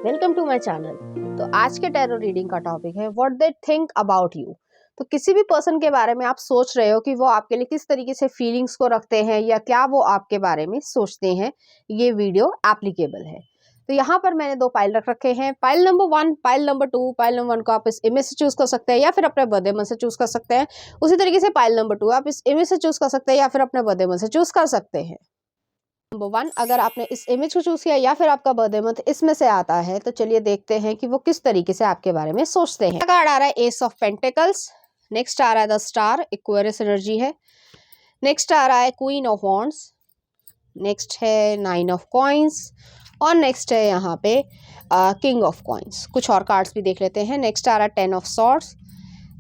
Welcome to my channel. तो आज के टैरो रीडिंग का टॉपिक है what they think about you. तो किसी भी पर्सन के बारे में आप सोच रहे हो कि वो आपके लिए किस तरीके से फीलिंग्स को रखते हैं या क्या वो आपके बारे में सोचते हैं, ये वीडियो एप्लीकेबल है। तो यहाँ पर मैंने दो पाइल रख रखे हैं, pile number 1, pile number 2। Pile number 1 को आप इस इमेज से चूज कर सकते हैं या फिर अपने बर्थडे मंथ से चूज कर सकते हैं। उसी तरीके से पाइल नंबर 2 आप इस इमेज से चूज कर सकते हैं या फिर अपने बर्थडे मंथ से चूज कर सकते हैं। नंबर 1, अगर आपने इस इमेज को चूज किया या फिर आपका बर्थडे मंथ इसमें से आता है, तो चलिए देखते हैं कि वो किस तरीके से आपके बारे में सोचते हैं। कार्ड आ रहा है एस ऑफ पेंटिकल्स, नेक्स्ट आ रहा है द स्टार, एक्वेरियस एनर्जी है। नेक्स्ट आ रहा है क्वीन ऑफ वॉन्ड्स, नेक्स्ट है 9 ऑफ कॉइंस और नेक्स्ट है यहाँ पे किंग ऑफ कॉइंस। कुछ और कार्ड्स भी देख लेते हैं। नेक्स्ट आ रहा है 10 ऑफ सॉर्ड्स,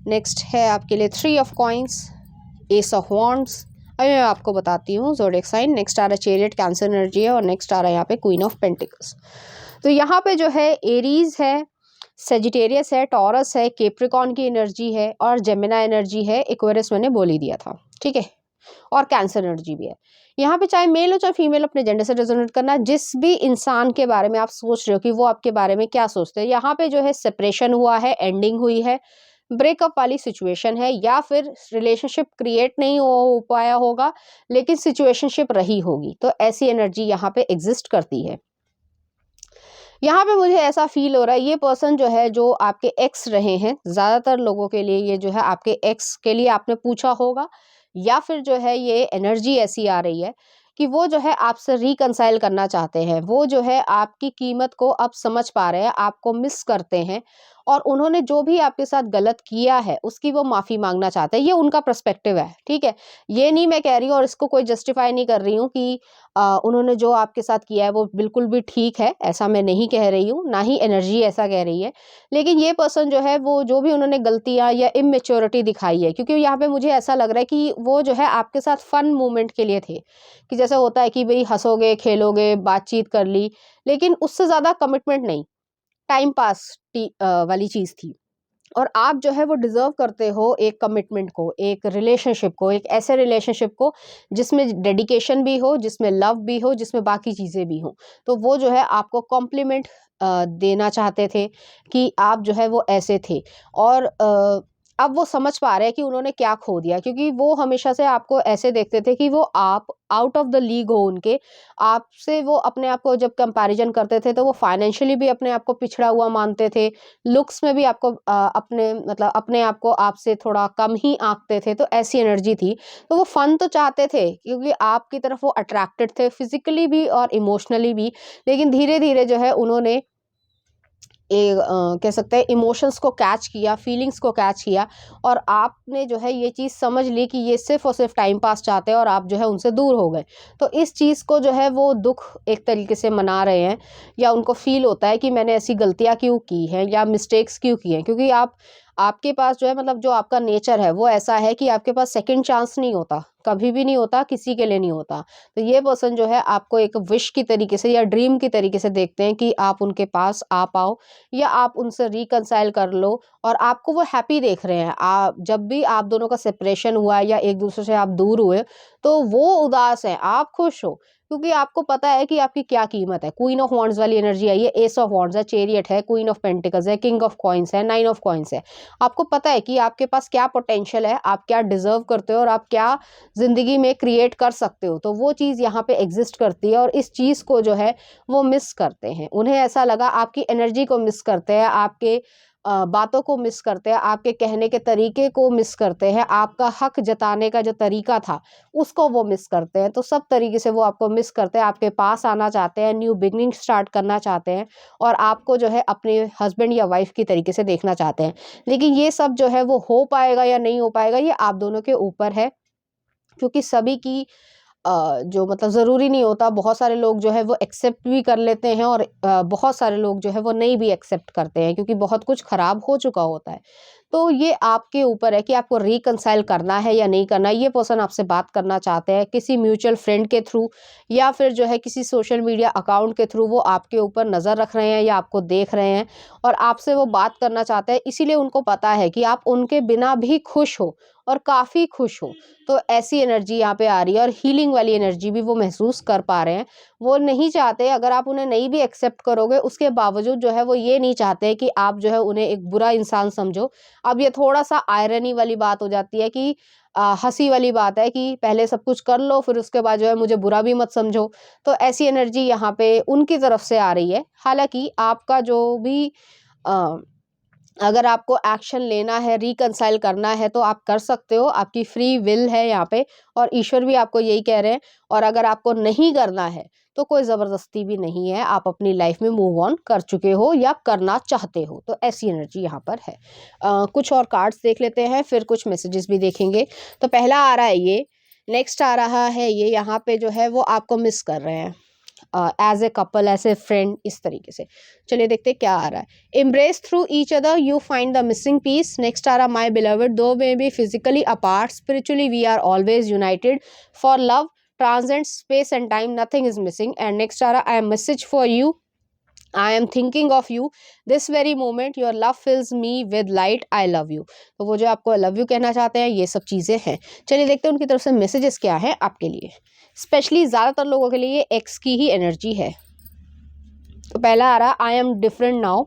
नेक्स्ट है आपके लिए 3 of coins, S of wands. अभी मैं आपको बताती हूँ ज़ोडिएक साइन। नेक्स्ट आ रहा है चैरियट, कैंसर एनर्जी है और नेक्स्ट आ रहा है यहाँ पे क्वीन ऑफ पेंटिकल्स। तो यहाँ पे जो है एरीज है, सेजिटेरियस है, टॉरस है, कैप्रिकॉर्न की एनर्जी है और जेमिनी एनर्जी है। एक्वेरियस मैंने बोल ही दिया था, ठीक है, और कैंसर एनर्जी भी है। यहाँ पे चाहे मेल हो चाहे फीमेल, अपने जेंडर से रेजोनेट करना। जिस भी इंसान के बारे में आप सोच रहे हो कि वो आपके बारे में क्या सोचते हैं, यहाँ पे जो है सेपरेशन हुआ है, एंडिंग हुई है, ब्रेकअप वाली सिचुएशन है, या फिर रिलेशनशिप क्रिएट नहीं हो पाया होगा लेकिन सिचुएशनशिप रही होगी। तो ऐसी एनर्जी यहाँ पे एग्जिस्ट करती है। यहाँ पे मुझे ऐसा फील हो रहा है ये पर्सन जो है, जो आपके एक्स रहे हैं, ज़्यादातर लोगों के लिए ये जो है आपके एक्स के लिए आपने पूछा होगा, या फिर जो है ये एनर्जी ऐसी आ रही है कि वो जो है आपसे रिकंसाइल करना चाहते हैं। वो जो है आपकी कीमत को अब समझ पा रहे हैं, आपको मिस करते हैं और उन्होंने जो भी आपके साथ गलत किया है उसकी वो माफ़ी मांगना चाहते हैं। ये उनका पर्सपेक्टिव है, ठीक है। ये नहीं मैं कह रही हूँ और इसको कोई जस्टिफाई नहीं कर रही हूँ कि उन्होंने जो आपके साथ किया है वो बिल्कुल भी ठीक है, ऐसा मैं नहीं कह रही हूँ, ना ही एनर्जी ऐसा कह रही है। लेकिन ये पर्सन जो है वो जो भी उन्होंने गलतियाँ या इमेच्योरिटी दिखाई है, क्योंकि यहाँ पे मुझे ऐसा लग रहा है कि वो जो है आपके साथ फन मोमेंट के लिए थे, कि जैसे होता है कि भाई हंसोगे, खेलोगे, बातचीत कर ली, लेकिन उससे ज़्यादा कमिटमेंट नहीं, टाइम पास वाली चीज़ थी। और आप जो है वो डिज़र्व करते हो एक कमिटमेंट को, एक रिलेशनशिप को, एक ऐसे रिलेशनशिप को जिसमें डेडिकेशन भी हो, जिसमें लव भी हो, जिसमें बाकी चीज़ें भी हों। तो वो जो है आपको कॉम्प्लीमेंट देना चाहते थे कि आप जो है वो ऐसे थे। और अब वो समझ पा रहे हैं कि उन्होंने क्या खो दिया, क्योंकि वो हमेशा से आपको ऐसे देखते थे कि वो आप आउट ऑफ द लीग हो उनके। आपसे वो अपने आप को जब कंपैरिजन करते थे तो वो फाइनेंशियली भी अपने आप को पिछड़ा हुआ मानते थे, लुक्स में भी आपको अपने मतलब अपने आप को आपसे थोड़ा कम ही आंकते थे। तो ऐसी एनर्जी थी। तो वो फन तो चाहते थे क्योंकि आपकी तरफ वो अट्रैक्टेड थे फिजिकली भी और इमोशनली भी। लेकिन धीरे धीरे जो है उन्होंने कह सकते हैं इमोशंस को कैच किया, फीलिंग्स को कैच किया, और आपने जो है ये चीज़ समझ ली कि ये सिर्फ़ और सिर्फ टाइम पास चाहते हैं और आप जो है उनसे दूर हो गए। तो इस चीज़ को जो है वो दुःख एक तरीके से मना रहे हैं, या उनको फ़ील होता है कि मैंने ऐसी गलतियाँ क्यों की हैं या मिस्टेक्स क्यों किए हैं, क्योंकि आपके पास जो है मतलब जो आपका नेचर है वो ऐसा है कि आपके पास सेकंड चांस नहीं होता, कभी भी नहीं होता, किसी के लिए नहीं होता। तो ये पर्सन जो है आपको एक विश की तरीके से या ड्रीम की तरीके से देखते हैं कि आप उनके पास आ पाओ या आप उनसे रिकंसाइल कर लो, और आपको वो हैप्पी देख रहे हैं। आप जब भी आप दोनों का सेपरेशन हुआ या एक दूसरे से आप दूर हुए तो वो उदास हैं, आप खुश हो, क्योंकि आपको पता है कि आपकी क्या कीमत है। क्वीन ऑफ वॉन्ड्स वाली एनर्जी आई है, एस ऑफ वॉन्ड्स है, चैरियट है, क्वीन ऑफ पेंटिकल्स है, किंग ऑफ कॉइंस है, 9 ऑफ कॉइंस है। आपको पता है कि आपके पास क्या पोटेंशियल है, आप क्या डिजर्व करते हो और आप क्या ज़िंदगी में क्रिएट कर सकते हो। तो वो चीज़ यहाँ पे एग्जिस्ट करती है और इस चीज़ को जो है वो मिस करते हैं। उन्हें ऐसा लगा, आपकी एनर्जी को मिस करते हैं, आपके बातों को मिस करते हैं, आपके कहने के तरीके को मिस करते हैं, आपका हक जताने का जो तरीका था उसको वो मिस करते हैं। तो सब तरीके से वो आपको मिस करते हैं, आपके पास आना चाहते हैं, न्यू बिगनिंग स्टार्ट करना चाहते हैं और आपको जो है अपने हस्बैंड या वाइफ की तरीके से देखना चाहते हैं। लेकिन ये सब जो है वो हो पाएगा या नहीं हो पाएगा, ये आप दोनों के ऊपर है, क्योंकि सभी की जो मतलब ज़रूरी नहीं होता। बहुत सारे लोग जो है वो एक्सेप्ट भी कर लेते हैं और बहुत सारे लोग जो है वो नहीं भी एक्सेप्ट करते हैं, क्योंकि बहुत कुछ ख़राब हो चुका होता है। तो ये आपके ऊपर है कि आपको रिकंसाइल करना है या नहीं करना। ये पर्सन आपसे बात करना चाहते हैं किसी म्यूचुअल फ्रेंड के थ्रू या फिर जो है किसी सोशल मीडिया अकाउंट के थ्रू। वो आपके ऊपर नज़र रख रहे हैं या आपको देख रहे हैं और आपसे वो बात करना चाहते हैं, इसीलिए उनको पता है कि आप उनके बिना भी खुश हो और काफ़ी खुश हो। तो ऐसी एनर्जी यहाँ पे आ रही है और हीलिंग वाली एनर्जी भी वो महसूस कर पा रहे हैं। वो नहीं चाहते, अगर आप उन्हें नहीं भी एक्सेप्ट करोगे उसके बावजूद जो है वो ये नहीं चाहते कि आप जो है उन्हें एक बुरा इंसान समझो। अब ये थोड़ा-सा आयरनी वाली बात हो जाती है कि हँसी वाली बात है कि पहले सब कुछ कर लो फिर उसके बाद जो है मुझे बुरा भी मत समझो। तो ऐसी एनर्जी यहाँ पे उनकी तरफ से आ रही है। हालाँकि आपका जो भी अ, अगर आपको एक्शन लेना है, रिकंसाइल करना है तो आप कर सकते हो, आपकी फ्री विल है यहाँ पे और ईश्वर भी आपको यही कह रहे हैं। और अगर आपको नहीं करना है तो कोई ज़बरदस्ती भी नहीं है, आप अपनी लाइफ में मूव ऑन कर चुके हो या करना चाहते हो, तो ऐसी एनर्जी यहाँ पर है। कुछ और कार्ड्स देख लेते हैं, फिर कुछ मैसेजेस भी देखेंगे। तो पहला आ रहा है ये, नेक्स्ट आ रहा है ये, यहाँ पे जो है वो आपको मिस कर रहे हैं as a couple, as a friend, इस तरीके से। चलिए देखते हैं क्या आ रहा है। Embrace through each other you find the missing piece. Next आ रहा, my beloved though may be physically apart spiritually we are always united for love transcends space and time, nothing is missing. And next आ रहा, I am message for you, I am thinking of you this very moment, your love fills me with light, I love you। तो वो जो आपको I love you कहना चाहते हैं, ये सब चीज़ें हैं। चलिए देखते हैं उनकी तरफ से मैसेजेस क्या है आपके लिए। स्पेशली ज़्यादातर लोगों के लिए ये एक्स की ही एनर्जी है। तो पहला आ रहा, I am different now.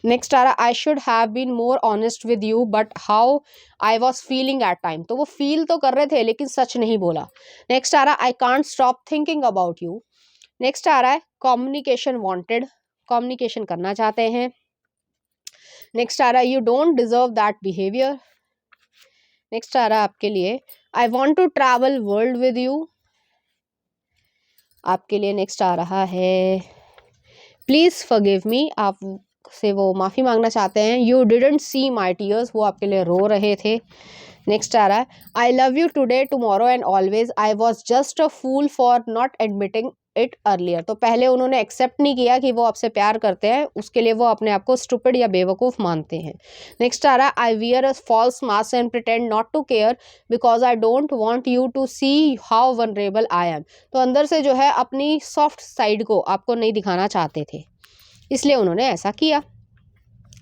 Next आ रहा, I should have been more honest with you but how I was feeling at time. तो वो फील तो कर रहे थे लेकिन सच नहीं बोला। नेक्स्ट आ रहा, I can't stop thinking about you. Next आ रहा है, कम्युनिकेशन वांटेड, कम्युनिकेशन करना चाहते हैं। नेक्स्ट आ रहा है, you don't deserve that behaviour. Next आ रहा है आपके लिए, I want to travel world with you. आपके लिए नेक्स्ट आ रहा है, प्लीज फॉरगिव मी, आप से वो माफ़ी मांगना चाहते हैं। You didn't see my tears, वो आपके लिए रो रहे थे। नेक्स्ट आ रहा है, I love you today tomorrow and always, I was just a fool for not admitting it earlier. तो पहले उन्होंने एक्सेप्ट नहीं किया कि वो आपसे प्यार करते हैं, उसके लिए वो अपने आप को स्टूपिड या बेवकूफ़ मानते हैं। नेक्स्ट आ रहा है, I wear a false mask and pretend not to care because I don't want you to see how vulnerable I am. तो अंदर से जो है अपनी सॉफ्ट साइड को आपको नहीं दिखाना चाहते थे, इसलिए उन्होंने ऐसा किया।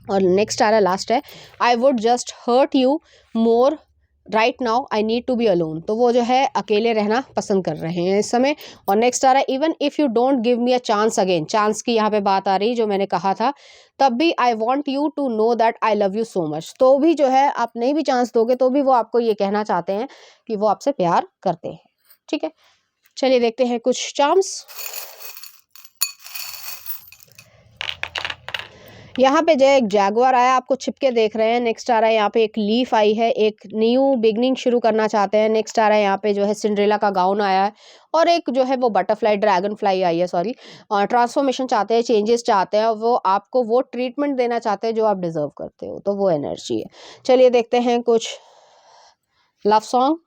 और नेक्स्ट आ रहा, लास्ट है, I would just hurt you more right now, I need to be alone. तो वो जो है अकेले रहना पसंद कर रहे हैं इस समय। और नेक्स्ट आ रहा है, even if you don't give me a chance again, chance की यहाँ पे बात आ रही जो मैंने कहा था, तब भी I want you to know that I love you so much. तो भी जो है आप नहीं भी चांस दोगे तो भी वो आपको ये कहना चाहते हैं कि वो आपसे प्यार करते हैं। ठीक है, चलिए देखते हैं कुछ चार्म्स। यहाँ पे जो है एक जैगुआर आया, आपको छिपके देख रहे हैं। नेक्स्ट आ रहा है यहाँ पे एक लीफ आई है, एक न्यू बिगनिंग शुरू करना चाहते हैं। नेक्स्ट आ रहा है यहाँ पे जो है सिंड्रेला का गाउन आया है और एक जो है वो बटरफ्लाई ड्रैगन फ्लाई आई है, सॉरी। ट्रांसफॉर्मेशन चाहते हैं, चेंजेस चाहते हैं, वो आपको वो ट्रीटमेंट देना चाहते हैं जो आप डिजर्व करते हो, तो वो एनर्जी है। चलिए देखते हैं कुछ लव सॉन्ग।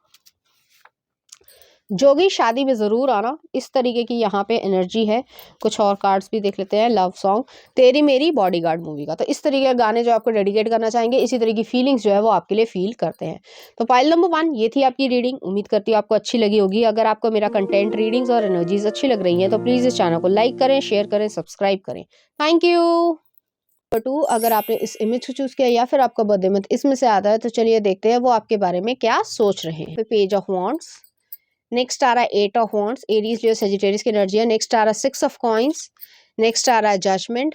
जोगी शादी में ज़रूर आना, इस तरीके की यहाँ पे एनर्जी है। कुछ और कार्ड्स भी देख लेते हैं। लव सॉन्ग, तेरी मेरी बॉडीगार्ड मूवी का, तो इस तरीके के गाने जो आपको डेडिकेट करना चाहेंगे, इसी तरह की फीलिंग्स जो है वो आपके लिए फील करते हैं। तो पाइल नंबर 1 ये थी आपकी रीडिंग। उम्मीद करती हूँ आपको अच्छी लगी होगी। अगर आपको मेरा कंटेंट, रीडिंग्स और एनर्जीज अच्छी लग रही हैं तो प्लीज़ इस चैनल को लाइक करें, शेयर करें, सब्सक्राइब करें। Thank you. नंबर 2, अगर आपने इस इमेज को चूज़ किया या फिर आपका बर्थडे मंथ इसमें से आता है तो चलिए देखते हैं वो आपके बारे में क्या सोच रहे हैं। पेज ऑफ वॉन्ड्स, नेक्स्ट आ रहा है 8 ऑफ वॉन्ड्स, एरीज जो सेजिटेरियस की एनर्जी है। नेक्स्ट आ रहा है 6 ऑफ कॉइंस, नेक्स्ट आ रहा है जजमेंट,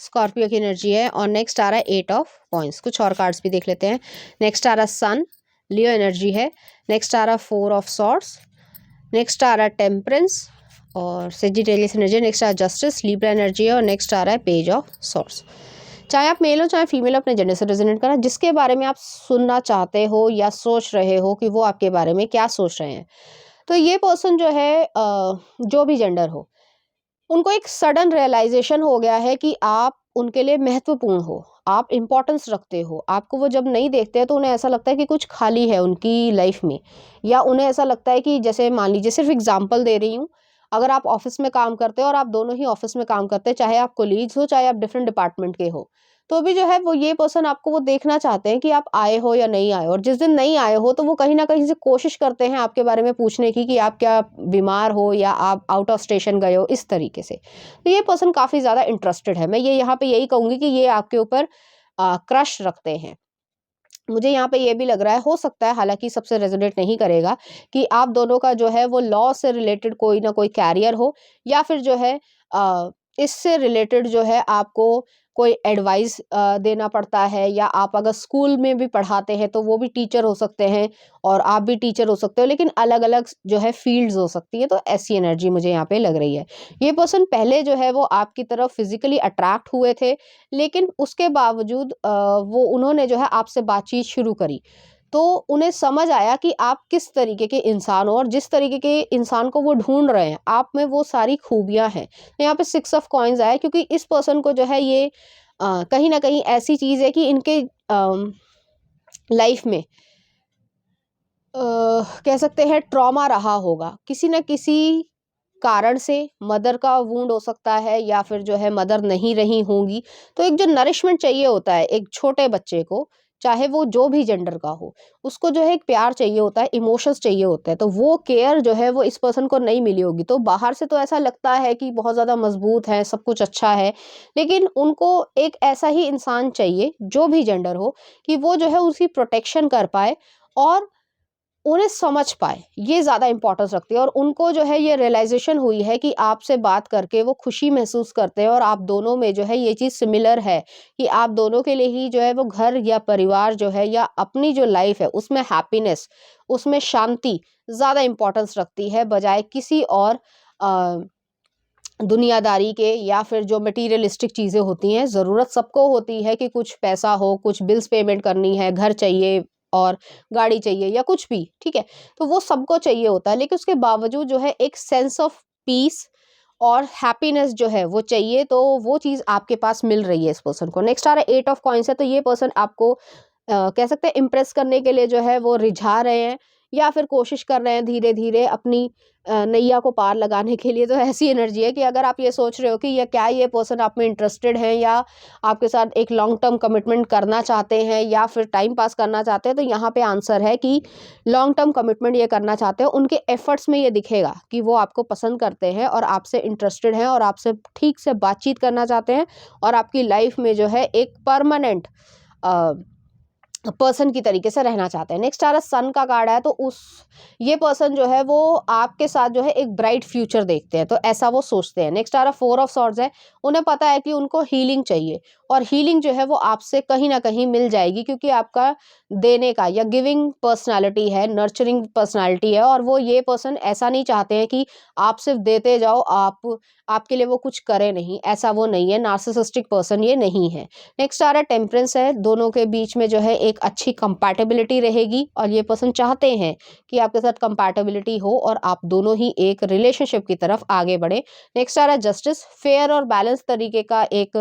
स्कॉर्पियो की एनर्जी है। और नेक्स्ट आ रहा है 8 ऑफ कॉइंस। कुछ और कार्ड्स भी देख लेते हैं। नेक्स्ट आ रहा है सन, लियो एनर्जी है। नेक्स्ट आ रहा है 4 ऑफ सॉर्ड्स, नेक्स्ट आ रहा है टेम्परेंस और सेजिटेरियस एनर्जी। नेक्स्ट आ रहा है जस्टिस, लिब्रा एनर्जी है। और नेक्स्ट आ रहा है पेज ऑफ सॉर्ड्स। चाहे आप मेल हो चाहे फीमेल, अपने जेंडर से रेजोनेट करें, जिसके बारे में आप सुनना चाहते हो या सोच रहे हो कि वो आपके बारे में क्या सोच रहे हैं। तो ये पर्सन जो है जो भी जेंडर हो, उनको एक सडन रियलाइजेशन हो गया है कि आप उनके लिए महत्वपूर्ण हो, आप इम्पोर्टेंस रखते हो। आपको वो जब नहीं देखते हैं तो उन्हें ऐसा लगता है कि कुछ खाली है उनकी लाइफ में, या उन्हें ऐसा लगता है कि जैसे मान लीजिए, सिर्फ एग्जांपल दे रही हूँ, अगर आप ऑफिस में काम करते हो और आप दोनों ही ऑफिस में काम करते हैं, चाहे आप कोलीग्स हो चाहे आप डिफरेंट डिपार्टमेंट के हो, तो भी जो है वो ये पर्सन आपको वो देखना चाहते हैं कि आप आए हो या नहीं आए हो। और जिस दिन नहीं आए हो तो वो कहीं ना कहीं से कोशिश करते हैं आपके बारे में पूछने की कि आप क्या बीमार हो या आप आउट ऑफ स्टेशन गए हो, इस तरीके से। तो ये पर्सन काफ़ी ज़्यादा इंटरेस्टेड है। मैं ये यहाँ पे यही कहूँगी कि ये आपके ऊपर क्रश रखते हैं। मुझे यहाँ पे ये भी लग रहा है, हो सकता है, हालांकि सबसे रेजोनेट नहीं करेगा, कि आप दोनों का जो है वो लॉ से रिलेटेड कोई ना कोई कैरियर हो, या फिर जो है इससे रिलेटेड जो है आपको कोई एडवाइस देना पड़ता है, या आप अगर स्कूल में भी पढ़ाते हैं तो वो भी टीचर हो सकते हैं और आप भी टीचर हो सकते हो, लेकिन अलग अलग जो है फील्ड्स हो सकती है। तो ऐसी एनर्जी मुझे यहाँ पे लग रही है। ये पर्सन पहले जो है वो आपकी तरफ फिजिकली अट्रैक्ट हुए थे, लेकिन उसके बावजूद वो उन्होंने जो है आपसे बातचीत शुरू करी, तो उन्हें समझ आया कि आप किस तरीके के इंसान हो, और जिस तरीके के इंसान को वो ढूंढ रहे हैं आप में वो सारी खूबियां हैं। तो यहाँ पे 6 ऑफ कॉइन्स आया, क्योंकि इस पर्सन को जो है ये कहीं ना कहीं ऐसी चीज है कि इनके लाइफ में कह सकते हैं ट्रॉमा रहा होगा किसी न किसी कारण से। मदर का वूंड हो सकता है, या फिर जो है मदर नहीं रही होंगी। तो एक जो नरिशमेंट चाहिए होता है एक छोटे बच्चे को, चाहे वो जो भी जेंडर का हो, उसको जो है एक प्यार चाहिए होता है, इमोशंस चाहिए होते हैं। तो वो केयर जो है वो इस पर्सन को नहीं मिली होगी। तो बाहर से तो ऐसा लगता है कि बहुत ज़्यादा मजबूत है, सब कुछ अच्छा है, लेकिन उनको एक ऐसा ही इंसान चाहिए, जो भी जेंडर हो, कि वो जो है उसकी प्रोटेक्शन कर पाए और उन्हें समझ पाए। ये ज़्यादा इम्पोर्टेंस रखती है, और उनको जो है ये रियलाइजेशन हुई है कि आपसे बात करके वो खुशी महसूस करते हैं, और आप दोनों में जो है ये चीज़ सिमिलर है कि आप दोनों के लिए ही जो है वो घर या परिवार जो है या अपनी जो लाइफ है उसमें हैप्पीनेस, उसमें शांति ज़्यादा इम्पोर्टेंस रखती है, बजाय किसी और अ, दुनियादारी के, या फिर जो मटेरियलिस्टिक चीज़ें होती हैं। ज़रूरत सबको होती है कि कुछ पैसा हो, कुछ बिल्स पेमेंट करनी है, घर चाहिए और गाड़ी चाहिए या कुछ भी, ठीक है? तो वो सबको चाहिए होता है, लेकिन उसके बावजूद जो है एक सेंस ऑफ पीस और हैप्पीनेस जो है वो चाहिए, तो वो चीज़ आपके पास मिल रही है इस पर्सन को। नेक्स्ट आ रहा है 8 ऑफ कॉइन्स है, तो ये पर्सन आपको कह सकते हैं इम्प्रेस करने के लिए जो है वो रिझा रहे हैं, या फिर कोशिश कर रहे हैं धीरे-धीरे अपनी नैया को पार लगाने के लिए। तो ऐसी एनर्जी है कि अगर आप ये सोच रहे हो कि ये पर्सन आप में इंटरेस्टेड है, या आपके साथ एक लॉन्ग टर्म कमिटमेंट करना चाहते हैं, या फिर टाइम पास करना चाहते हैं, तो यहाँ पे आंसर है कि लॉन्ग टर्म कमिटमेंट ये करना चाहते हैं। उनके एफर्ट्स में ये दिखेगा कि वो आपको पसंद करते हैं और आपसे इंटरेस्टेड हैं, और आपसे ठीक से बातचीत करना चाहते हैं, और आपकी लाइफ में जो है एक परमानेंट पर्सन की तरीके से रहना चाहते हैं। नेक्स्ट आ रहा सन का कार्ड है, तो उस ये पर्सन जो है वो आपके साथ जो है एक ब्राइट फ्यूचर देखते हैं, तो ऐसा वो सोचते हैं। नेक्स्ट आ रहा 4 ऑफ सॉर्ड्स है, उन्हें पता है कि उनको हीलिंग चाहिए, और हीलिंग जो है वो आपसे कहीं ना कहीं मिल जाएगी, क्योंकि आपका देने का या गिविंग पर्सनालिटी है, नर्चरिंग पर्सनालिटी है, और वो ये पर्सन ऐसा नहीं चाहते हैं कि आप सिर्फ देते जाओ, आपके लिए वो कुछ करे नहीं, ऐसा वो नहीं है। नार्सिसिस्टिक पर्सन ये नहीं है। नेक्स्ट आ रहा है टेम्परेंस है, दोनों के बीच में जो है एक अच्छी कंपैटिबिलिटी रहेगी, और ये पर्सन चाहते हैं कि आपके साथ कंपैटिबिलिटी हो और आप दोनों ही एक रिलेशनशिप की तरफ आगे बढ़े। नेक्स्ट आ रहा है जस्टिस, फेयर और बैलेंस तरीके का एक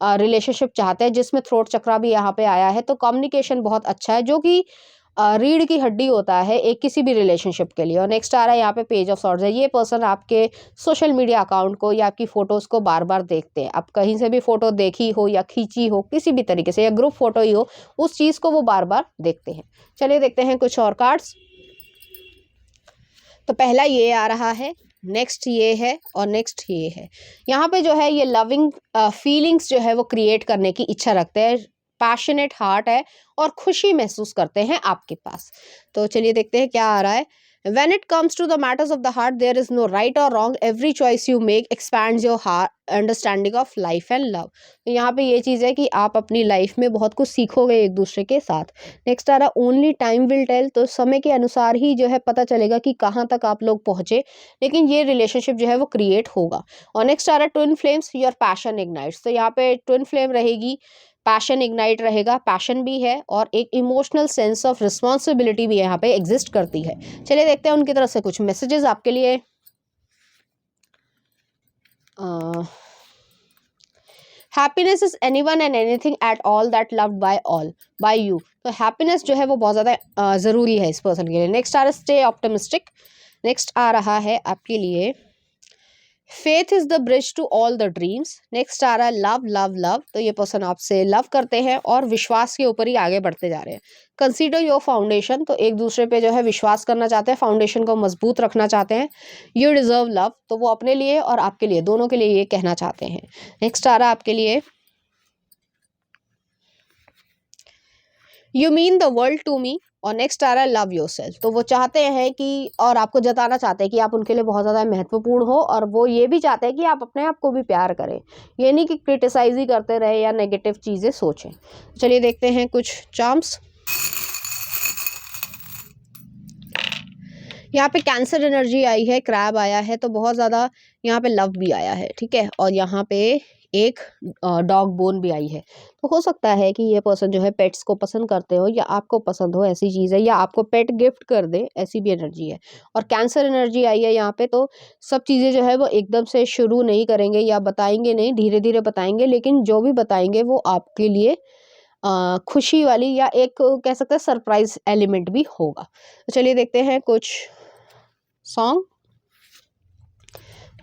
रिलेशनशिप चाहते हैं, जिसमें थ्रोट चक्रा भी यहाँ पे आया है। तो कम्युनिकेशन बहुत अच्छा है, जो कि रीढ़ की हड्डी होता है एक किसी भी रिलेशनशिप के लिए। और नेक्स्ट आ रहा है यहाँ पे पेज ऑफ सॉर्ड्स है, ये पर्सन आपके सोशल मीडिया अकाउंट को या आपकी फोटोज को बार बार देखते हैं। आप कहीं से भी फोटो देखी हो या खींची हो किसी भी तरीके से, या ग्रुप फोटो ही हो, उस चीज को वो बार बार देखते हैं। चलिए देखते हैं कुछ और कार्ड्स। तो पहला ये आ रहा है, नेक्स्ट ये है, और नेक्स्ट ये है। यहाँ पे जो है ये लविंग फीलिंग्स जो है वो क्रिएट करने की इच्छा रखते हैं, पैशनेट हार्ट है, और खुशी महसूस करते हैं आपके पास। तो चलिए देखते हैं क्या आ रहा है। When it comes to the matters of the heart, there is no right or wrong. Every choice you make expands your heart understanding of life and love. तो यहाँ पे ये चीज़ है कि आप अपनी लाइफ में बहुत कुछ सीखोगे एक दूसरे के साथ। नेक्स्ट आ रहा ओनली टाइम विल टेल, तो समय के अनुसार ही जो है पता चलेगा कि कहाँ तक आप लोग पहुँचे, लेकिन ये रिलेशनशिप जो है वो क्रिएट होगा। और नेक्स्ट आ रहा twin flames, your passion ignites, तो यहाँ पे ट्विन फ्लेम रहेगी, पैशन इग्नाइट रहेगा, पैशन भी है, और एक इमोशनल सेंस ऑफ रिस्पॉन्सिबिलिटी भी यहाँ पे एग्जिस्ट करती है। चलिए देखते हैं उनकी तरफ से कुछ मैसेजेस आपके लिए। Happiness is anyone and anything at all that loved by you, तो हैप्पीनेस जो है वो बहुत ज़्यादा ज़रूरी है इस पर्सन के लिए। नेक्स्ट आ रहा है स्टे ऑप्टिमिस्टिक। नेक्स्ट आ रहा है आपके लिए faith is the bridge to all the dreams. Next आ रहा है लव लव लव, तो ये पर्सन आपसे लव करते हैं और विश्वास के ऊपर ही आगे बढ़ते जा रहे हैं। कंसीडर योर फाउंडेशन, तो एक दूसरे पे जो है विश्वास करना चाहते हैं, फाउंडेशन को मजबूत रखना चाहते हैं। यू डिजर्व लव, तो वो अपने लिए और आपके लिए, दोनों के लिए ये कहना चाहते हैं। नेक्स्ट आ रहा है आपके लिए you mean the world to me, और नेक्स्ट आ रहा है लव योरसेल्फ। तो वो चाहते हैं कि, और आपको जताना चाहते हैं कि आप उनके लिए बहुत ज़्यादा महत्वपूर्ण हो, और वो ये भी चाहते हैं कि आप अपने आप को भी प्यार करें, ये नहीं कि क्रिटिसाइज ही करते रहे या नेगेटिव चीज़ें सोचें। चलिए देखते हैं कुछ चार्म्स। यहाँ पे कैंसर एनर्जी आई है, क्रैब आया है, तो बहुत ज़्यादा यहाँ पे लव भी आया है, ठीक है, और यहाँ पे एक डॉग बोन भी आई है। तो हो सकता है कि ये पर्सन जो है पेट्स को पसंद करते हो, या आपको पसंद हो ऐसी चीज़ है, या आपको पेट गिफ्ट कर दे, ऐसी भी एनर्जी है। और कैंसर एनर्जी आई है यहाँ पे, तो सब चीज़ें जो है वो एकदम से शुरू नहीं करेंगे या बताएंगे नहीं, धीरे धीरे बताएंगे, लेकिन जो भी बताएंगे वो आपके लिए खुशी वाली, या एक कह सकते हैं सरप्राइज एलिमेंट भी होगा। तो चलिए देखते हैं कुछ सॉन्ग।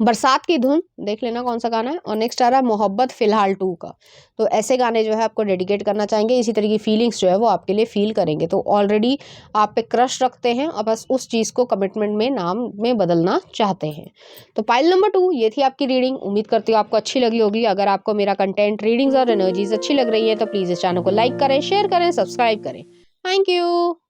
बरसात की धुन, देख लेना कौन सा गाना है। और नेक्स्ट आ रहा है मोहब्बत फिलहाल 2 का। तो ऐसे गाने जो है आपको डेडिकेट करना चाहेंगे, इसी तरह की फीलिंग्स जो है वो आपके लिए फील करेंगे। तो ऑलरेडी आप पे क्रश रखते हैं और बस उस चीज़ को कमिटमेंट में, नाम में बदलना चाहते हैं। तो पाइल नंबर 2 ये थी आपकी रीडिंग। उम्मीद करती हूँ आपको अच्छी लगी होगी। अगर आपको मेरा कंटेंट, रीडिंग्स और एनर्जीज अच्छी लग रही है तो प्लीज़ इस चैनल को लाइक करें, शेयर करें, सब्सक्राइब करें। Thank you.